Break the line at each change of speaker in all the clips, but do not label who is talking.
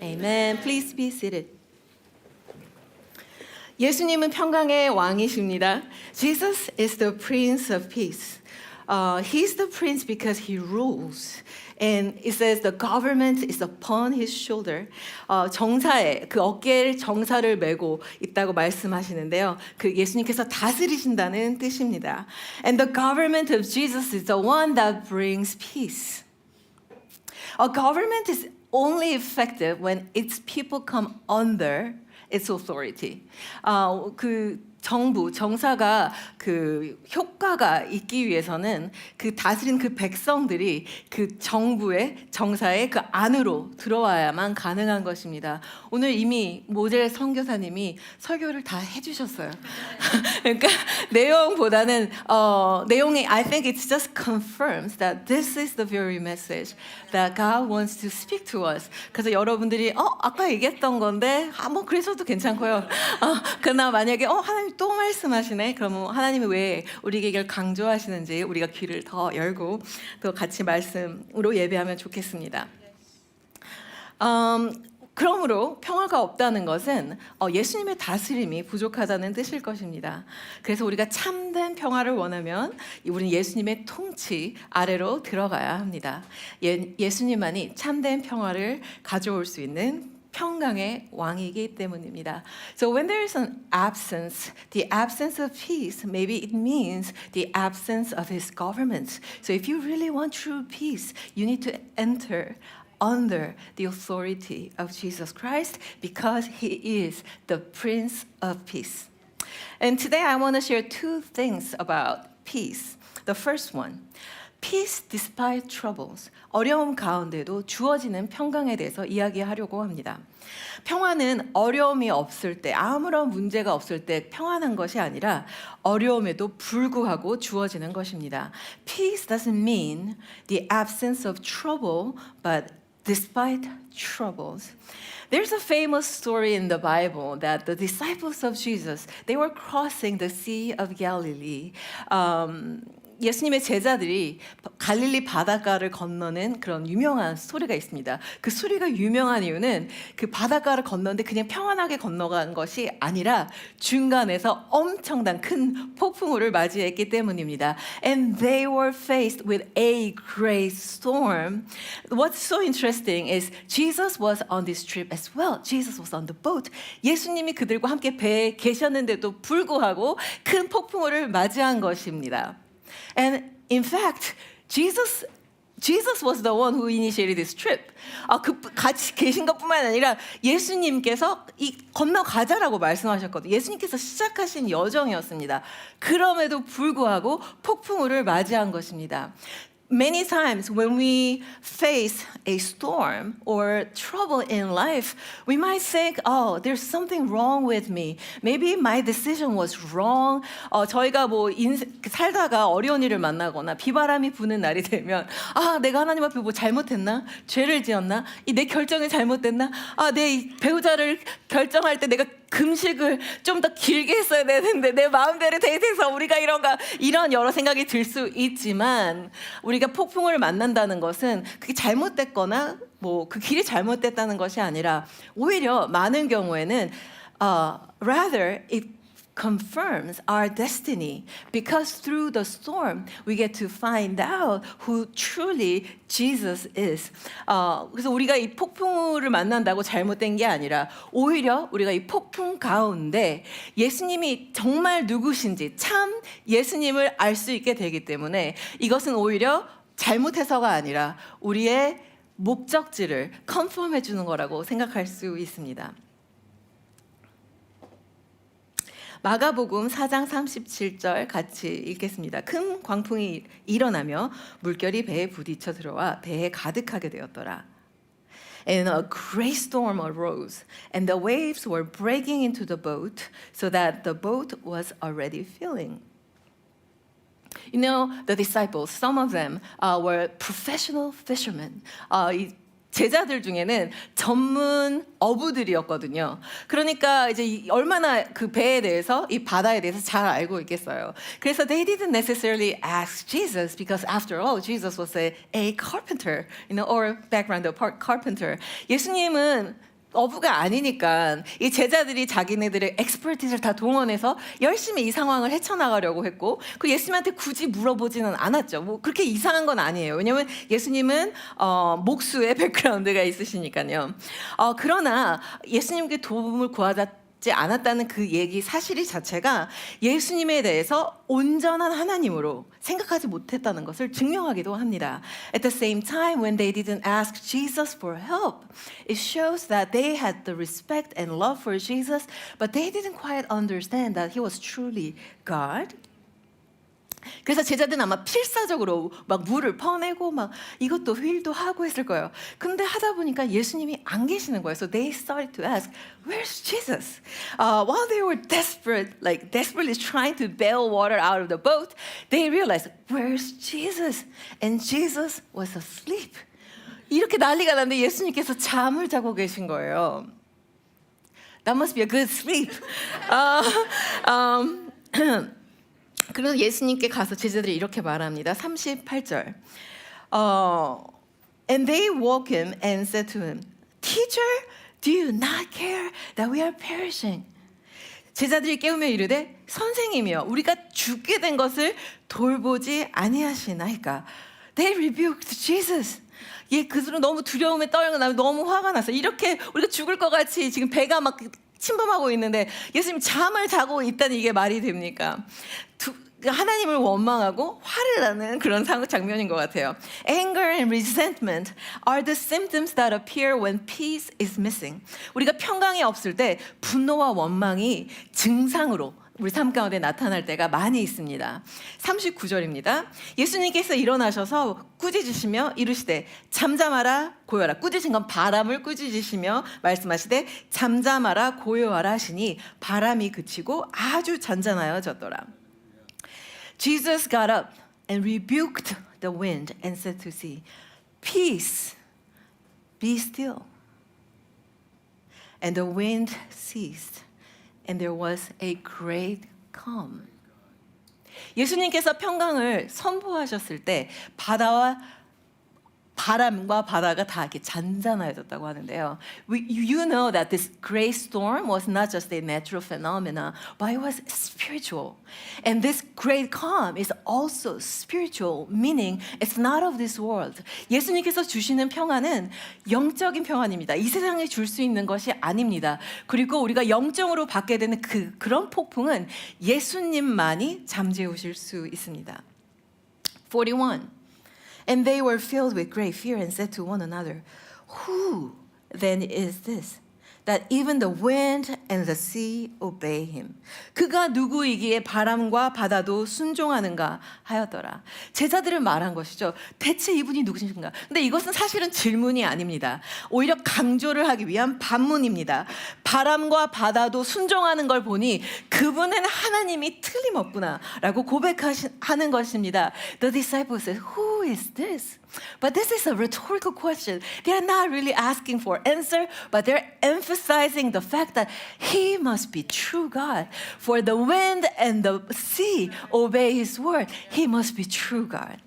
Amen. Please be seated. 예수님은 평강의 왕이십니다. Jesus is the Prince of Peace. He's the prince because he rules. And it says the government is upon his shoulder. 정사에 그 어깨에 정사를 메고 있다고 말씀하시는데요. 그 예수님께서 다스리신다는 뜻입니다. And the government of Jesus is the one that brings peace. A government is only effective when its people come under its authority. 그 정부, 정사가 그 효과가 있기 위해서는 그 다스린 그 백성들이 그 정부의 정사의 그 안으로 들어와야만 가능한 것입니다. 오늘 이미 모델 선교사님이 설교를 다 해주셨어요. 그러니까 내용보다는 내용이 I think it just confirms that this is the very message that God wants to speak to us. 그래서 여러분들이 아까 얘기했던 건데 뭐 그래서도 괜찮고요. 그러나 만약에 하나님 또 말씀하시네. 그러면 하나님이 왜 우리에게 이걸 강조하시는지 우리가 귀를 더 열고 또 같이 말씀으로 예배하면 좋겠습니다. 그러므로 평화가 없다는 것은 예수님의 다스림이 부족하다는 뜻일 것입니다. 그래서 우리가 참된 평화를 원하면 우리는 예수님의 통치 아래로 들어가야 합니다. 예수님만이 참된 평화를 가져올 수 있는 평강의 왕이기 때문입니다. So when there is an absence, the absence of peace, maybe it means the absence of his government. So if you really want true peace, you need to enter under the authority of Jesus Christ because he is the Prince of Peace. And today I want to share two things about peace. The first one, peace despite troubles. 어려움 가운데도 주어지는 평강에 대해서 이야기하려고 합니다. 평화는 어려움이 없을 때, 아무런 문제가 없을 때 평안한 것이 아니라 어려움에도 불구하고 주어지는 것입니다. Peace doesn't mean the absence of trouble, but despite troubles. There's a famous story in the Bible that the disciples of Jesus, they were crossing the Sea of Galilee. 예수님의 제자들이 갈릴리 바닷가를 건너는 그런 유명한 스토리가 있습니다. 그 스토리가 유명한 이유는 그 바닷가를 건너는데 그냥 평안하게 건너간 것이 아니라 중간에서 엄청난 큰 폭풍우를 맞이했기 때문입니다. And they were faced with a great storm. What's so interesting is Jesus was on this trip as well. Jesus was on the boat. 예수님이 그들과 함께 배에 계셨는데도 불구하고 큰 폭풍우를 맞이한 것입니다. And in fact, Jesus was the one who initiated this trip. 같이 계신 것뿐만 아니라 예수님께서 건너가자라고 말씀하셨거든요. 예수님께서 시작하신 여정이었습니다. 그럼에도 불구하고 폭풍우를 맞이한 것입니다. Many times when we face a storm or trouble in life, we might think, there's something wrong with me. Maybe my decision was wrong. 저희가 살다가 어려운 일을 만나거나 비바람이 부는 날이 되면, 내가 하나님 앞에 뭐 잘못했나? 죄를 지었나? 내 결정이 잘못됐나? 내 배우자를 결정할 때 내가 금식을 좀 더 길게 했어야 되는데 내 마음대로 돼서 우리가 이런 여러 생각이 들 수 있지만 우리가 폭풍을 만난다는 것은 그게 잘못됐거나 그 길이 잘못됐다는 것이 아니라 오히려 많은 경우에는 rather it confirms our destiny because through the storm we get to find out who truly Jesus is. 그래서 우리가 이 폭풍우를 만난다고 잘못된 게 아니라 오히려 우리가 이 폭풍 가운데 예수님이 정말 누구신지 참 예수님을 알 수 있게 되기 때문에 이것은 오히려 잘못해서가 아니라 우리의 목적지를 컨펌해 주는 거라고 생각할 수 있습니다. 마가복음 4장 37절 같이 읽겠습니다. 큰 광풍이 일어나며 물결이 배에 부딪혀 들어와 배에 가득하게 되었더라. And a great storm arose, and the waves were breaking into the boat, so that the boat was already filling. You know, the disciples, some of them were professional fishermen. 제자들 중에는 전문 어부들이었거든요. 그러니까 이제 얼마나 그 배에 대해서 이 바다에 대해서 잘 알고 있겠어요. 그래서 they didn't necessarily ask Jesus because after all Jesus was a carpenter, or background carpenter. 예수님은 어부가 아니니까 이 제자들이 자기네들의 엑스퍼티스를 다 동원해서 열심히 이 상황을 헤쳐나가려고 했고, 그 예수님한테 굳이 물어보지는 않았죠. 뭐 그렇게 이상한 건 아니에요. 왜냐하면 예수님은 목수의 백그라운드가 있으시니까요. 그러나 예수님께 도움을 구하지 않았다는 그 얘기 사실이 자체가 예수님에 대해서 온전한 하나님으로 생각하지 못했다는 것을 증명하기도 합니다. At the same time, when they didn't ask Jesus for help, it shows that they had the respect and love for Jesus, but they didn't quite understand that he was truly God. 그래서 제자들은 아마 필사적으로 막 물을 퍼내고 막 이것도 휠도 하고 했을 거예요. 근데 하다 보니까 예수님이 안 계시는 거예요. So they started to ask, "Where's Jesus?" While they were desperately trying to bail water out of the boat, they realized, "Where's Jesus?" And Jesus was asleep. 이렇게 난리가 났는데 예수님께서 잠을 자고 계신 거예요. That must be a good sleep. 그래서 예수님께 가서 제자들이 이렇게 말합니다. 38절. And they woke him and said to him, "Teacher, do you not care that we are perishing?" 제자들이 깨우며 이르되, 선생님이여, 우리가 죽게 된 것을 돌보지 아니하시나이까. They rebuked Jesus. 그들은 너무 두려움에 떨고 너무 화가 났어요. 이렇게 우리가 죽을 것 같이 지금 배가 막 침범하고 있는데 예수님 잠을 자고 있다니 이게 말이 됩니까? 하나님을 원망하고 화를 나는 그런 장면인 것 같아요. Anger and resentment are the symptoms that appear when peace is missing. 우리가 평강이 없을 때 분노와 원망이 증상으로 우리 삶 가운데 나타날 때가 많이 있습니다. 39절입니다. 예수님께서 일어나셔서 꾸짖으시며 이르시되 잠잠하라 고요하라. 꾸짖으신 건 바람을 꾸짖으시며 말씀하시되 잠잠하라 고요하라 하시니 바람이 그치고 아주 잔잔하여졌더라. Jesus got up and rebuked the wind and said to sea, "Peace, be still." And the wind ceased, and there was a great calm. 예수님께서 평강을 선포하셨을 때 바람과 바다가 다 이렇게 잔잔해졌다고 하는데요. You know that this great storm was not just a natural phenomenon, but it was spiritual. And this great calm is also spiritual, meaning it's not of this world. 예수님께서 주시는 평안은 영적인 평안입니다. 이 세상에 줄 수 있는 것이 아닙니다. 그리고 우리가 영적으로 받게 되는 그런 폭풍은 예수님만이 잠재우실 수 있습니다. 41. And they were filled with great fear and said to one another, "Who then is this, that even the wind and the sea obey him?" 그가 누구이기에 바람과 바다도 순종하는가 하였더라. 제자들은 말한 것이죠. 대체 이분이 누구신가? 근데 이것은 사실은 질문이 아닙니다. 오히려 강조를 하기 위한 반문입니다. 바람과 바다도 순종하는 걸 보니 그분은 하나님이 틀림없구나라고 고백하는 것입니다. The disciples said, "Who is this?" But this is a rhetorical question. They are not really asking for answer, but they're emphasizing the fact that he must be true God. For the wind and the sea obey his word. He must be true God.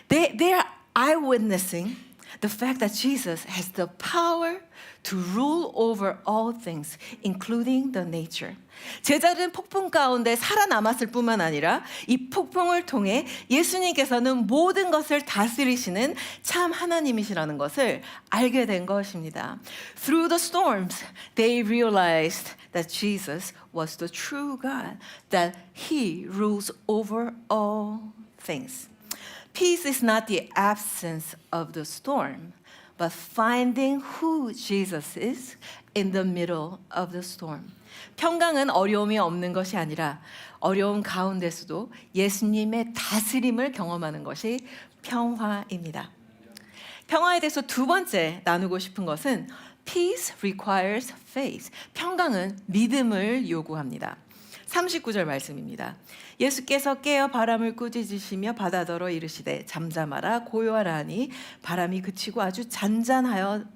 They are eyewitnessing the fact that Jesus has the power to rule over all things, including the nature. 제자들은 폭풍 가운데 살아남았을 뿐만 아니라 이 폭풍을 통해 예수님께서는 모든 것을 다스리시는 참 하나님이시라는 것을 알게 된 것입니다. Through the storms, they realized that Jesus was the true God, that He rules over all things. Peace is not the absence of the storm, but finding who Jesus is in the middle of the storm. 평강은 어려움이 없는 것이 아니라 어려움 가운데서도 예수님의 다스림을 경험하는 것이 평화입니다. 평화에 대해서 두 번째 나누고 싶은 것은 Peace requires faith. 평강은 믿음을 요구합니다. 39절 말씀입니다. 예수께서 깨어 바람을 꾸짖으시며 바다더러 이르시되 잠잠하라 고요하라 하니 바람이 그치고 아주 잔잔하여지더라.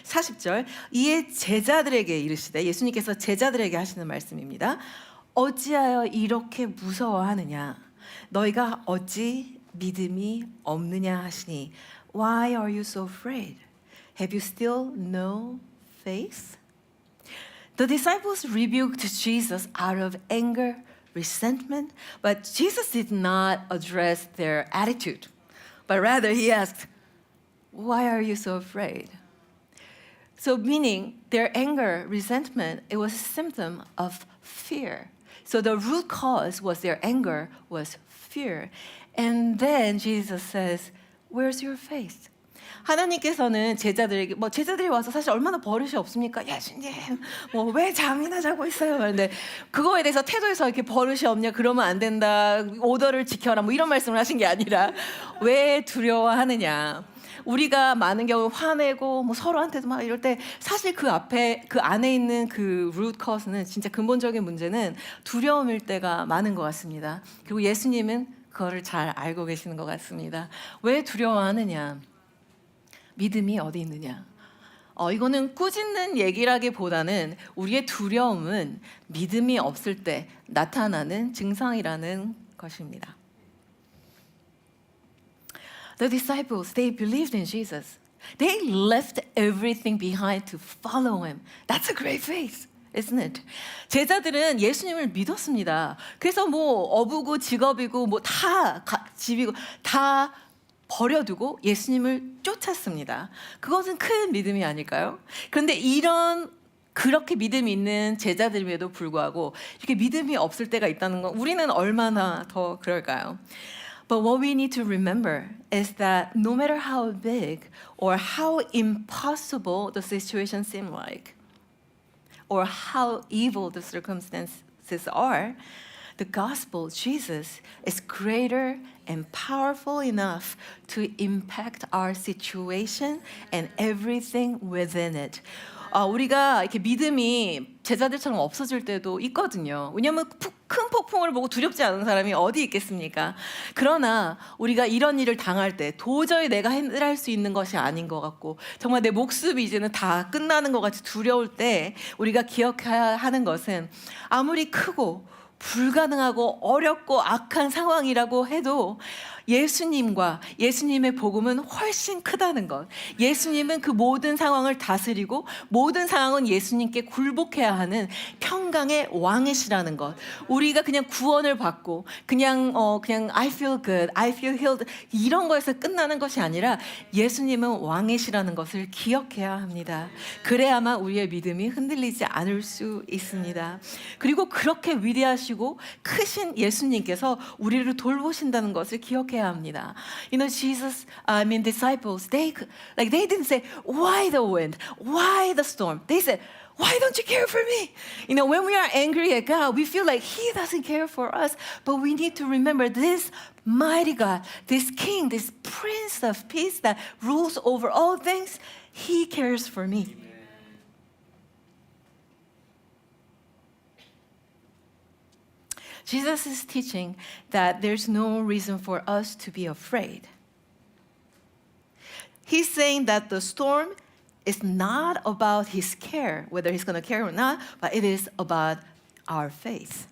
40절 이에 제자들에게 이르시되 예수님께서 제자들에게 하시는 말씀입니다. 어찌하여 이렇게 무서워하느냐 너희가 어찌 믿음이 없느냐 하시니 Why are you so afraid? Have you still no faith? The disciples rebuked Jesus out of anger, resentment, but Jesus did not address their attitude, but rather he asked, why are you so afraid? So meaning their anger, resentment, it was a symptom of fear. So the root cause was their anger, was fear. And then Jesus says, where's your faith? 하나님께서는 제자들에게 제자들이 와서 사실 얼마나 버릇이 없습니까? 예수님 왜 잠이나 자고 있어요? 그런데 그거에 대해서 태도에서 이렇게 버릇이 없냐 그러면 안 된다 오더를 지켜라 이런 말씀을 하신 게 아니라 왜 두려워하느냐? 우리가 많은 경우 화내고 서로한테도 막 이럴 때 사실 그 앞에 그 안에 있는 그 root cause는 진짜 근본적인 문제는 두려움일 때가 많은 것 같습니다. 그리고 예수님은 그거를 잘 알고 계시는 것 같습니다. 왜 두려워하느냐? 믿음이 어디 있느냐? 이거는 꾸짖는 얘기라기보다는 우리의 두려움은 믿음이 없을 때 나타나는 증상이라는 것입니다. The disciples, they believed in Jesus. They left everything behind to follow him. That's a great faith, isn't it? 제자들은 예수님을 믿었습니다. 그래서 어부고 직업이고 다 집이고 다 버려두고 예수님을 쫓았습니다. 그것은 큰 믿음이 아닐까요? 그런데 그렇게 믿음이 있는 제자들임에도 불구하고 이렇게 믿음이 없을 때가 있다는 건 우리는 얼마나 더 그럴까요? But what we need to remember is that no matter how big or how impossible the situation seems like, or how evil the circumstances are, the gospel, Jesus, is greater and powerful enough to impact our situation and everything within it. 우리가 이렇게 믿음이 제자들처럼 없어질 때도 있거든요. 왜냐하면 큰 폭풍을 보고 두렵지 않은 사람이 어디 있겠습니까? 그러나 우리가 이런 일을 당할 때 도저히 내가 해결할 수 있는 것이 아닌 것 같고 정말 내 목숨이 이제는 다 끝나는 것 같이 두려울 때 우리가 기억해야 하는 것은 아무리 크고 불가능하고 어렵고 악한 상황이라고 해도 예수님과 예수님의 복음은 훨씬 크다는 것. 예수님은 그 모든 상황을 다스리고 모든 상황은 예수님께 굴복해야 하는 평강의 왕이시라는 것. 우리가 그냥 구원을 받고 그냥 I feel good, I feel healed 이런 거에서 끝나는 것이 아니라 예수님은 왕이시라는 것을 기억해야 합니다. 그래야만 우리의 믿음이 흔들리지 않을 수 있습니다. 그리고 그렇게 위대하시고 크신 예수님께서 우리를 돌보신다는 것을 기억해야 합니다. You know, disciples, they didn't say, why the wind? Why the storm? They said, why don't you care for me? You know, when we are angry at God, we feel like He doesn't care for us. But we need to remember this mighty God, this King, this Prince of Peace that rules over all things, He cares for me. Jesus is teaching that there's no reason for us to be afraid. He's saying that the storm is not about his care, whether he's going to care or not, but it is about our faith.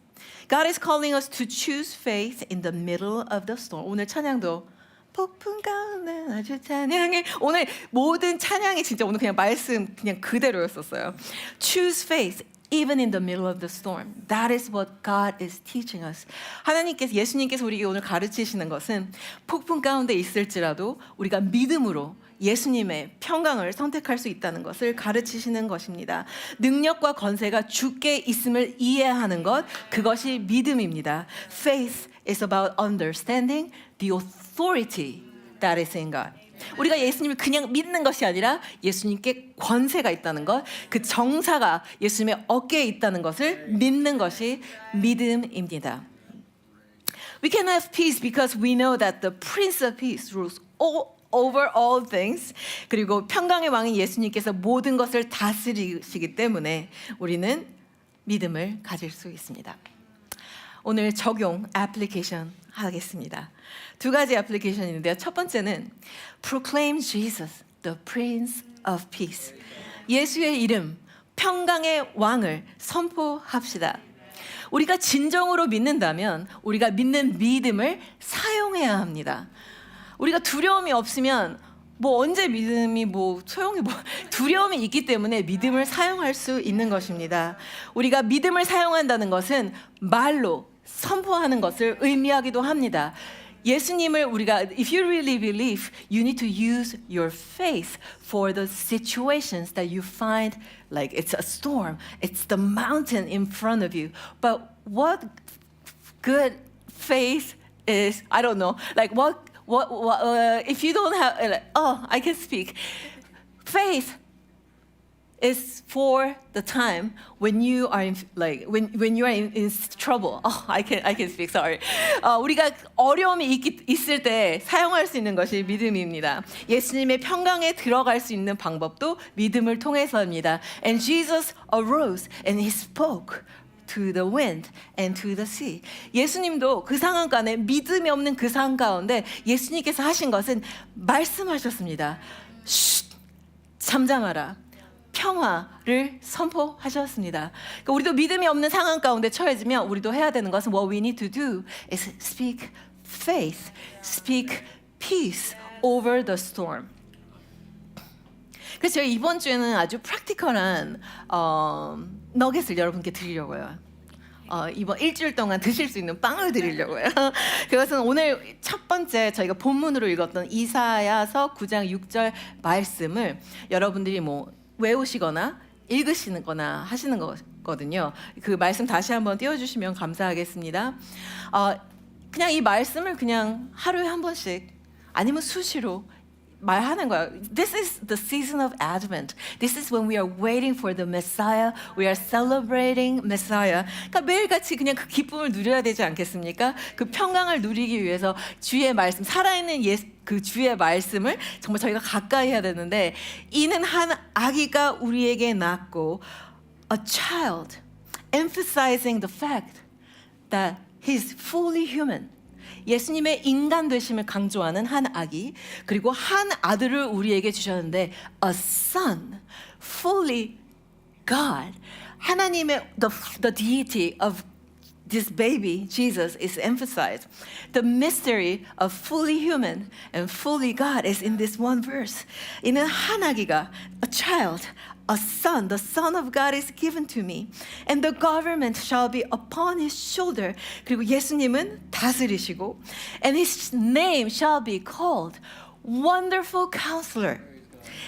God is calling us to choose faith in the middle of the storm. 오늘 찬양도 폭풍 가운데 아주 찬양해. 오늘 모든 찬양이 진짜 오늘 그냥 말씀 그냥 그대로였었어요. Choose faith. Even in the middle of the storm. That is what God is teaching us. 예수님께서 우리에게 오늘 가르치시는 것은 폭풍 가운데 있을지라도 우리가 믿음으로 예수님의 평강을 선택할 수 있다는 것을 가르치시는 것입니다. 능력과 권세가 주께 있음을 이해하는 것, 그것이 믿음입니다. Faith is about understanding the authority that is in God. 우리가 예수님을 그냥 믿는 것이 아니라 예수님께 권세가 있다는 것, 그 정사가 예수님의 어깨에 있다는 것을 믿는 것이 믿음입니다. We can have peace because we know that the Prince of Peace rules over all things. 그리고 평강의 왕인 예수님께서 모든 것을 다스리시기 때문에 우리는 믿음을 가질 수 있습니다. 오늘 적용 애플리케이션 하겠습니다. 두 가지 애플리케이션이 있는데요. 첫 번째는 Proclaim Jesus, the Prince of Peace. 예수의 이름, 평강의 왕을 선포합시다. 우리가 진정으로 믿는다면 우리가 믿는 믿음을 사용해야 합니다. 우리가 두려움이 없으면 뭐 언제 믿음이 뭐 소용이 뭐 두려움이 있기 때문에 믿음을 사용할 수 있는 것입니다. 우리가 믿음을 사용한다는 것은 말로 선포하는 것을 의미하기도 합니다. 예수님을 우리가 if you really believe, you need to use your faith for the situations that you find like it's a storm, it's the mountain in front of you. But what good faith is, I don't know, like what if you don't have I can speak. Faith is for the time when you are in, like when you are in trouble. I can speak. Sorry. 우리가 어려움이 있을 때 사용할 수 있는 것이 믿음입니다. 예수님의 평강에 들어갈 수 있는 방법도 믿음을 통해서입니다. And Jesus arose and he spoke to the wind and to the sea. 예수님도 그 상황 가운데 믿음이 없는 그 상황 가운데 예수님께서 하신 것은 말씀하셨습니다. 쉿, 잠잠하라. 평화를 선포하셨습니다. 그러니까 우리도 믿음이 없는 상황 가운데 처해지면 우리도 해야 되는 것은 what we need to do is speak faith, speak peace over the storm. 그래서 제가 이번 주에는 아주 프랙티컬한 너겟을 여러분께 드리려고요. 이번 일주일 동안 드실 수 있는 빵을 드리려고요. 그것은 오늘 첫 번째 저희가 본문으로 읽었던 이사야서 9장 6절 말씀을 여러분들이 뭐 외우시거나 읽으시거나 하시는 거거든요. 그 말씀 다시 한번 띄워주시면 감사하겠습니다. 그냥 이 말씀을 그냥 하루에 한 번씩 아니면 수시로 말하는 거예요. This is the season of Advent. This is when we are waiting for the Messiah. We are celebrating Messiah. 그러니까 매일같이 그냥 그 기쁨을 누려야 되지 않겠습니까? 그 평강을 누리기 위해서 주의 말씀, 살아있는 그 주의 말씀을 정말 저희가 가까이 해야 되는데 이는 한 아기가 우리에게 낳고 a child emphasizing the fact that he's fully human. 예수님의 인간 되심을 강조하는 한 아기 그리고 한 아들을 우리에게 주셨는데 a son, fully God. 하나님의 the deity of this baby, Jesus, is emphasized. The mystery of fully human and fully God is in this one verse. 이는 한 아기가 a child, a son, the Son of God is given to me, and the government shall be upon his shoulder. 그리고 예수님은 다스리시고, and his name shall be called Wonderful Counselor.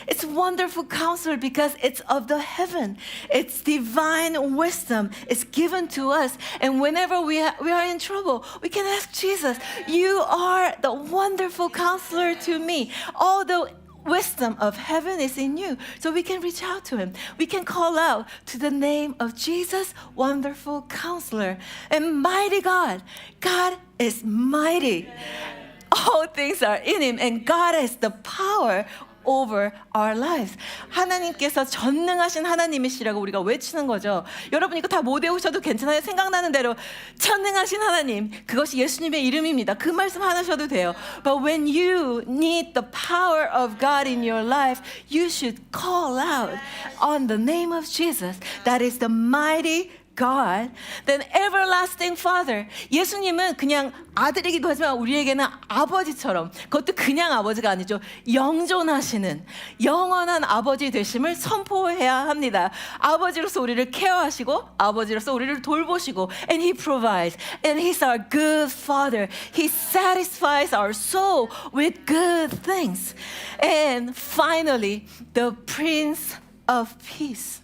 It's Wonderful Counselor because it's of the heaven. It's divine wisdom. It's given to us. And whenever we are in trouble, we can ask Jesus, you are the Wonderful Counselor to me. All the wisdom of heaven is in you. So we can reach out to him. We can call out to the name of Jesus, Wonderful Counselor. And mighty God. God is mighty. All things are in him. And God has the power over our lives. 하나님께서 전능하신 하나님이시라고 우리가 외치는 거죠. 여러분 이거 다 못 외우셔도 괜찮아요. 생각나는 대로 전능하신 하나님, 그것이 예수님의 이름입니다. 그 말씀 하셔도 돼요. But when you need the power of God in your life, you should call out on the name of Jesus. That is the mighty God, then everlasting Father. 예수님은 그냥 아들이기도 하지만 우리에게는 아버지처럼, 그것도 그냥 아버지가 아니죠. 영존하시는 영원한 아버지 되심을 선포해야 합니다. 아버지로서 우리를 케어하시고 아버지로서 우리를 돌보시고 and He provides and He's our good Father. He satisfies our soul with good things. And finally, the Prince of Peace.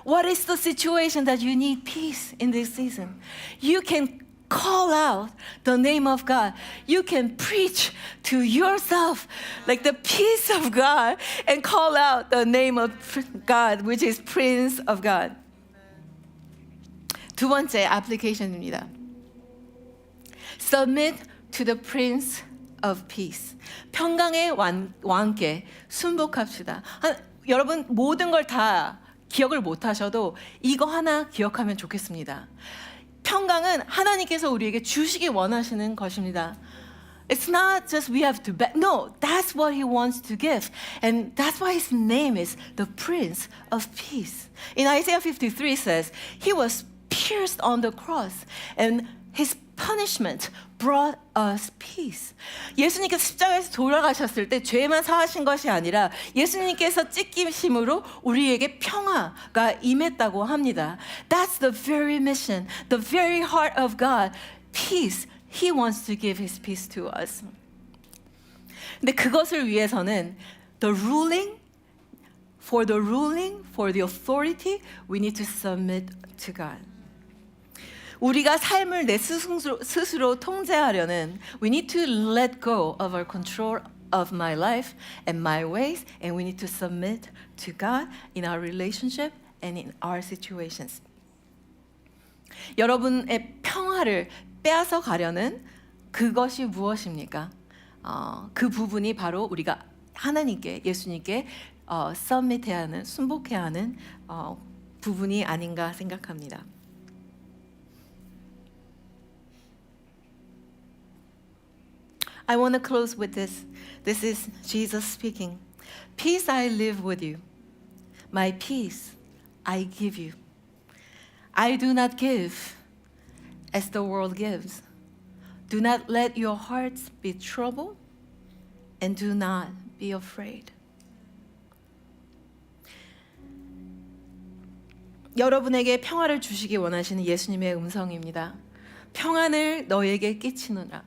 What is the situation that you need peace in this season? You can call out the name of God. You can preach to yourself like the peace of God and call out the name of God, which is Prince of God. 두 번째 애플리케이션입니다. Submit to the Prince of Peace. 평강의 왕께 순복합시다. 여러분 모든 걸 다 기억을 못 하셔도 이거 하나 기억하면 좋겠습니다. 평강은 하나님께서 우리에게 주시기 원하시는 것입니다. It's not just we have to beg. No, that's what He wants to give. And that's why His name is the Prince of Peace. In Isaiah 53 it says, He was pierced on the cross and His punishment brought us peace. 예수님께서 십자가에서 돌아가셨을 때 죄만 사하신 것이 아니라 예수님께서 찢기심으로 우리에게 평화가 임했다고 합니다. That's the very mission, the very heart of God. Peace. He wants to give His peace to us. 근데 그것을 위해서는 the ruling, for the authority, we need to submit to God. 우리가 삶을 내 스스로 통제하려는 we need to let go of our control of my life and my ways, and we need to submit to God in our relationship and in our situations. 여러분의 평화를 빼앗아 가려는 그것이 무엇입니까? 그 부분이 바로 우리가 하나님께, 예수님께 submit해야 하는, 순복해야 하는 부분이 아닌가 생각합니다. I want to close with this. This is Jesus speaking. Peace I live with you. My peace I give you. I do not give as the world gives. Do not let your hearts be troubled, and do not be afraid. 여러분에게 평화를 주시기 원하시는 예수님의 음성입니다. 평안을 너에게 끼치노라.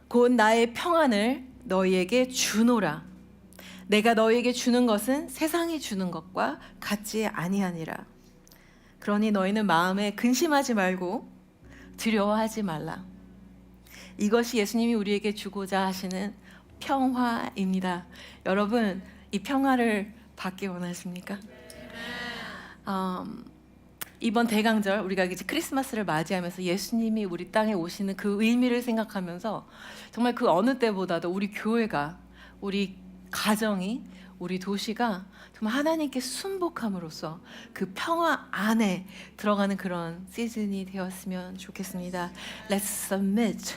곧 나의 평안을 너희에게 주노라. 내가 너희에게 주는 것은 세상이 주는 것과 같지 아니하니라. 그러니 너희는 마음에 근심하지 말고 두려워하지 말라. 이것이 예수님이 우리에게 주고자 하시는 평화입니다. 여러분, 이 평화를 받기 원하십니까? 이번 대강절 우리가 이제 크리스마스를 맞이하면서 예수님이 우리 땅에 오시는 그 의미를 생각하면서 정말 그 어느 때보다도 우리 교회가, 우리 가정이, 우리 도시가 정말 하나님께 순복함으로써 그 평화 안에 들어가는 그런 시즌이 되었으면 좋겠습니다. Let's submit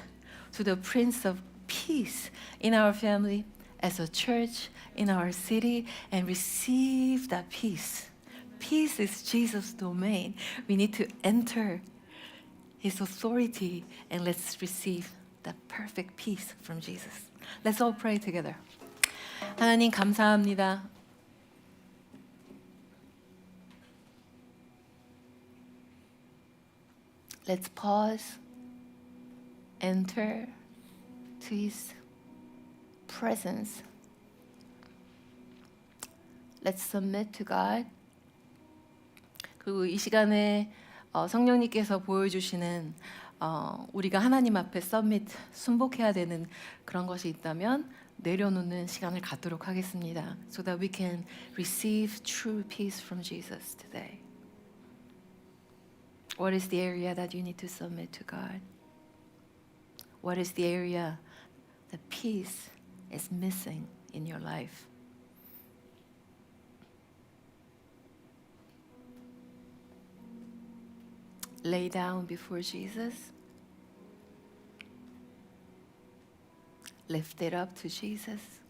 to the Prince of Peace in our family, as a church, in our city, and receive that peace. Peace is Jesus' domain. We need to enter His authority and let's receive that perfect peace from Jesus. Let's all pray together. 하나님 감사합니다. Let's pause, enter to His presence. Let's submit to God. 그리고 이 시간에 성령님께서 보여주시는 우리가 하나님 앞에 순복해야 되는 그런 것이 있다면 내려놓는 시간을 갖도록 하겠습니다. So that we can receive true peace from Jesus today. What is the area that you need to submit to God? What is the area that peace is missing in your life? Lay down before Jesus. Lift it up to Jesus.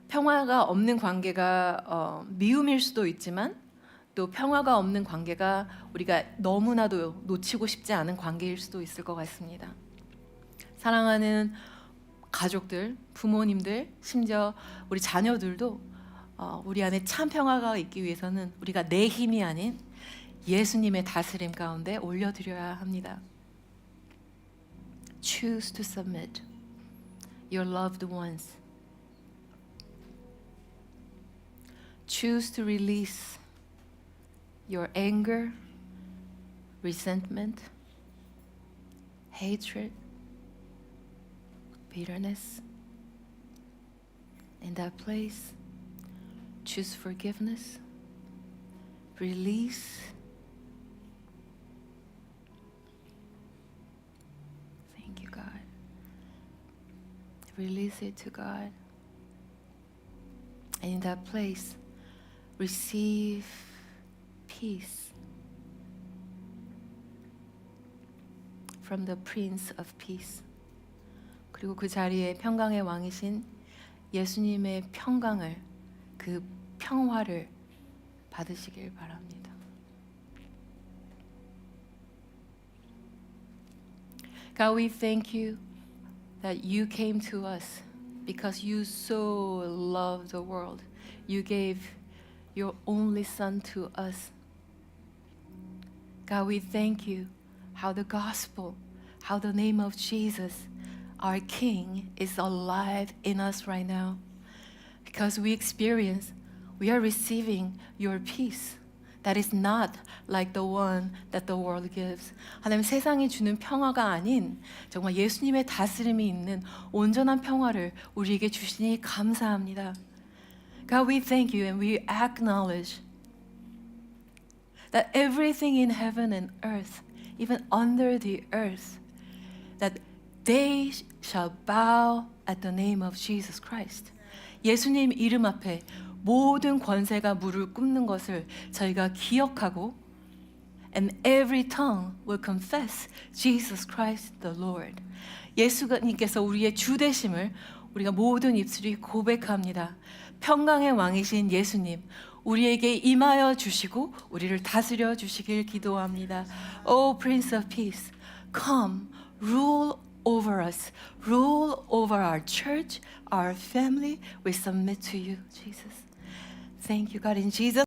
평화가 없는 관계가 미움일 수도 있지만 또 평화가 없는 관계가 우리가 너무나도 놓치고 싶지 않은 관계일 수도 있을 것 같습니다. 사랑하는 가족들, 부모님들, 심지어 우리 자녀들도 우리 안에 참 평화가 있기 위해서는 우리가 내 힘이 아닌 예수님의 다스림 가운데 올려드려야 합니다. Choose to submit your loved ones. Choose to release your anger, resentment, hatred, bitterness. In that place, choose forgiveness, release. Thank you, God. Release it to God. And in that place, receive peace from the Prince of Peace. 그리고 그 자리에 평강의 왕이신 예수님의 평강을, 그 평화를 받으시길 바랍니다. God, we thank you that you came to us because you so loved the world. You gave your only Son to us. God, we thank you how the gospel, how the name of Jesus, our King, is alive in us right now. Because we are receiving your peace that is not like the one that the world gives. 하나님, 세상이 주는 평화가 아닌 정말 예수님의 다스림이 있는 온전한 평화를 우리에게 주시니 감사합니다. God, we thank you and we acknowledge that everything in heaven and earth, even under the earth, that they shall bow at the name of Jesus Christ. 예수님 이름 앞에 모든 권세가 무릎 꿇는 것을 저희가 기억하고 and every tongue will confess Jesus Christ the Lord. 예수님께서 우리의 주 되심을 우리가 모든 입술이 고백합니다. 평강의 왕이신 예수님, 우리에게 임하여 주시고 우리를 다스려 주시길 기도합니다. O Prince of Peace, come, rule over us, rule over our church, our family. We submit to you, Jesus. Thank you, God, in Jesus'